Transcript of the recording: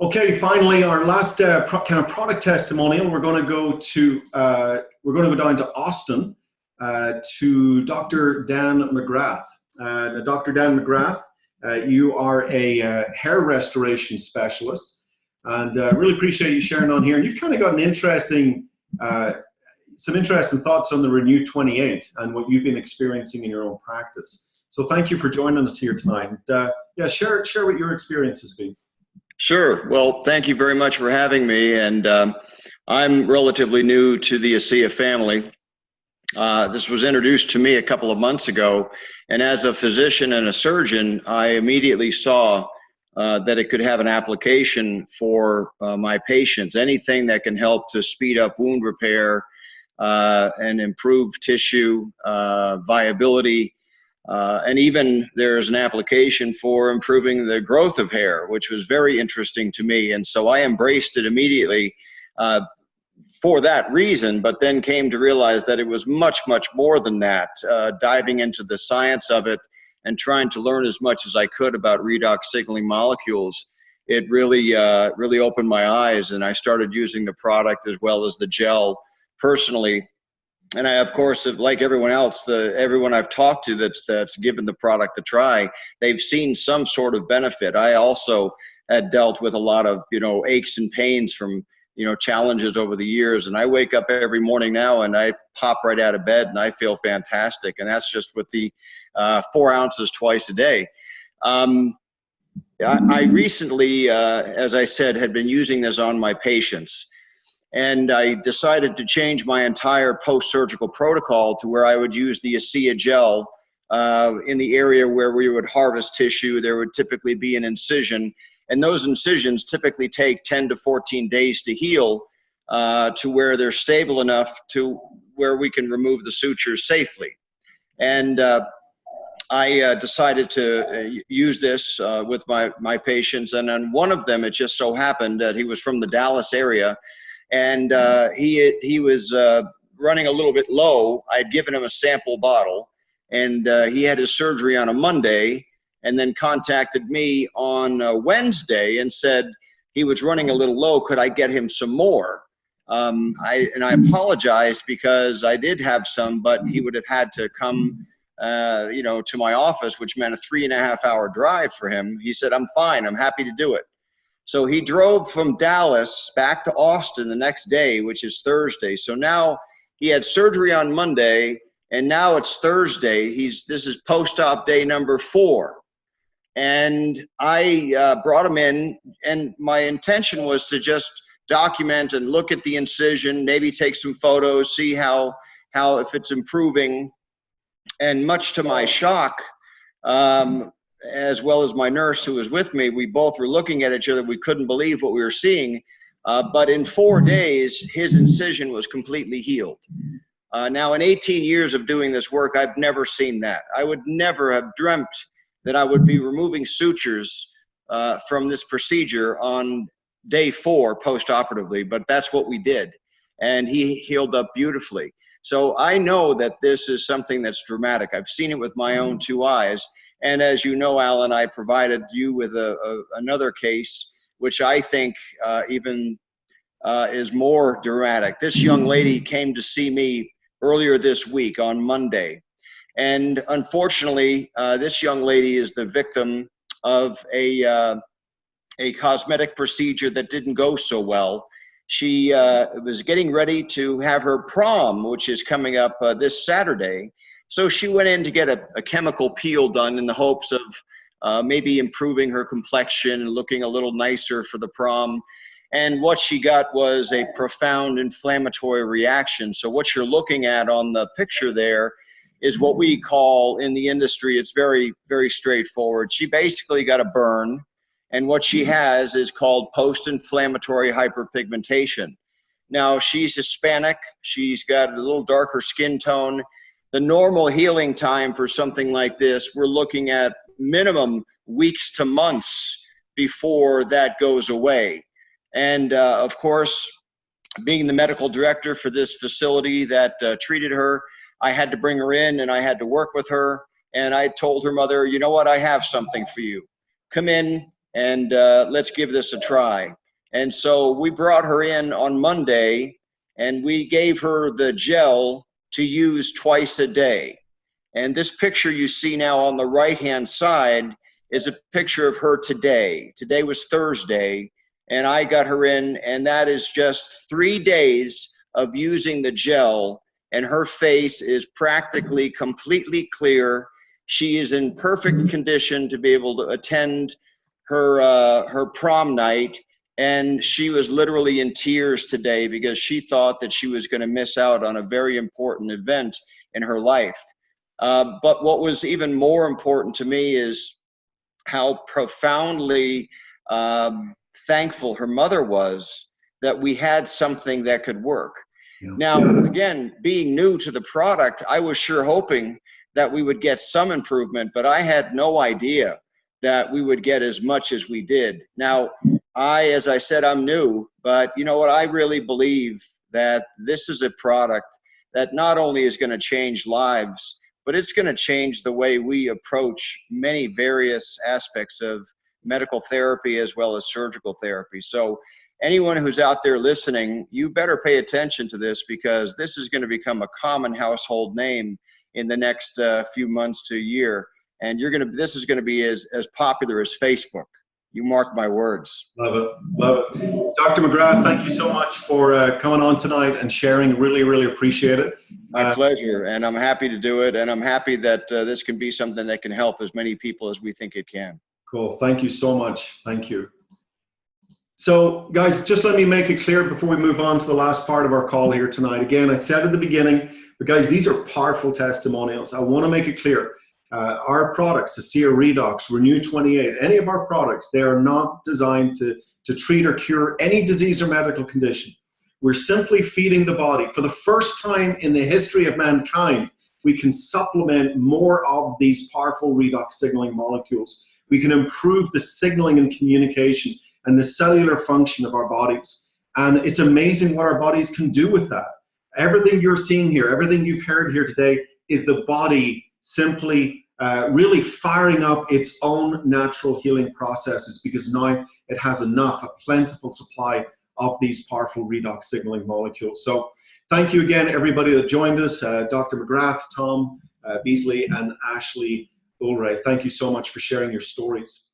Okay, finally, our last kind of product testimonial. We're going to go down to Austin to Dr. Dan McGrath. Dr. Dan McGrath, you are a hair restoration specialist, and really appreciate you sharing on here. And you've kind of got some interesting thoughts on the Renew 28 and what you've been experiencing in your own practice. So thank you for joining us here tonight. And, yeah, share what your experience has been. Sure. Well, thank you very much for having me. And I'm relatively new to the ASEA family. This was introduced to me a couple of months ago. And as a physician and a surgeon, I immediately saw that it could have an application for my patients. Anything that can help to speed up wound repair and improve tissue viability. And even there's an application for improving the growth of hair, which was very interesting to me. And so I embraced it immediately for that reason, but then came to realize that it was much, much more than that, diving into the science of it and trying to learn as much as I could about redox signaling molecules. It really opened my eyes, and I started using the product as well as the gel personally. And I, of course, like everyone else, everyone I've talked to that's given the product a try, they've seen some sort of benefit. I also had dealt with a lot of, aches and pains from, challenges over the years. And I wake up every morning now and I pop right out of bed and I feel fantastic. And that's just with the 4 ounces twice a day. I recently, as I said, had been using this on my patients. And I decided to change my entire post-surgical protocol to where I would use the ASEA gel in the area where we would harvest tissue. There would typically be an incision, and those incisions typically take 10 to 14 days to heal to where they're stable enough to where we can remove the sutures safely. And I decided to use this with my patients, and on one of them, it just so happened that he was from the Dallas area. And he was running a little bit low. I'd given him a sample bottle, and he had his surgery on a Monday, and then contacted me on a Wednesday and said he was running a little low. Could I get him some more? I apologized because I did have some, but he would have had to come, to my office, which meant a 3.5-hour drive for him. He said, "I'm fine. I'm happy to do it." So he drove from Dallas back to Austin the next day, which is Thursday. So now he had surgery on Monday, and now it's Thursday. This is post-op day number 4. And I brought him in, and my intention was to just document and look at the incision, maybe take some photos, see how if it's improving. And much to my shock, as well as my nurse who was with me, we both were looking at each other. We couldn't believe what we were seeing. But in 4 days, his incision was completely healed. Now, in 18 years of doing this work, I've never seen that. I would never have dreamt that I would be removing sutures from this procedure on day 4 post-operatively, but that's what we did. And he healed up beautifully. So I know that this is something that's dramatic. I've seen it with my own 2 eyes. And as you know, Alan, I provided you with another case, which I think even is more dramatic. This young lady came to see me earlier this week on Monday. And unfortunately, this young lady is the victim of a cosmetic procedure that didn't go so well. She was getting ready to have her prom, which is coming up this Saturday. So she went in to get a chemical peel done in the hopes of maybe improving her complexion and looking a little nicer for the prom. And what she got was a profound inflammatory reaction. So what you're looking at on the picture there is what we call in the industry, it's very, very straightforward. She basically got a burn, and what she has is called post-inflammatory hyperpigmentation. Now, she's Hispanic. She's got a little darker skin tone. The normal healing time for something like this, we're looking at minimum weeks to months before that goes away. And of course, being the medical director for this facility that treated her, I had to bring her in and I had to work with her. And I told her mother, you know what, I have something for you. Come in and let's give this a try. And so we brought her in on Monday, and we gave her the gel to use twice a day. And this picture you see now on the right-hand side is a picture of her today. Today was Thursday, and I got her in, and that is just 3 days of using the gel, and her face is practically completely clear. She is in perfect condition to be able to attend her prom night, and she was literally in tears today because she thought that she was going to miss out on a very important event in her life. But what was even more important to me is how profoundly thankful her mother was that we had something that could work. Yeah. Now, again, being new to the product, I was sure hoping that we would get some improvement, but I had no idea that we would get as much as we did. Now, as I said, I'm new, but you know what? I really believe that this is a product that not only is going to change lives, but it's going to change the way we approach many various aspects of medical therapy as well as surgical therapy. So anyone who's out there listening, you better pay attention to this, because this is going to become a common household name in the next few months to a year. And this is going to be as popular as Facebook. You mark my words. Love it. Love it. Dr. McGrath, thank you so much for coming on tonight and sharing. Really, really appreciate it. My pleasure. And I'm happy to do it. And I'm happy that this can be something that can help as many people as we think it can. Cool. Thank you so much. Thank you. So guys, just let me make it clear before we move on to the last part of our call here tonight. Again, I said at the beginning, but guys, these are powerful testimonials. I want to make it clear. Our products, the ASEA Redox, Renew 28, any of our products, they are not designed to treat or cure any disease or medical condition. We're simply feeding the body. For the first time in the history of mankind, we can supplement more of these powerful redox signaling molecules. We can improve the signaling and communication and the cellular function of our bodies. And it's amazing what our bodies can do with that. Everything you're seeing here, everything you've heard here today is the body simply really firing up its own natural healing processes, because now it has enough, a plentiful supply of these powerful redox signaling molecules. So thank you again, everybody that joined us, Dr. McGrath, Tom Beasley, and Ashley Ulray. Thank you so much for sharing your stories.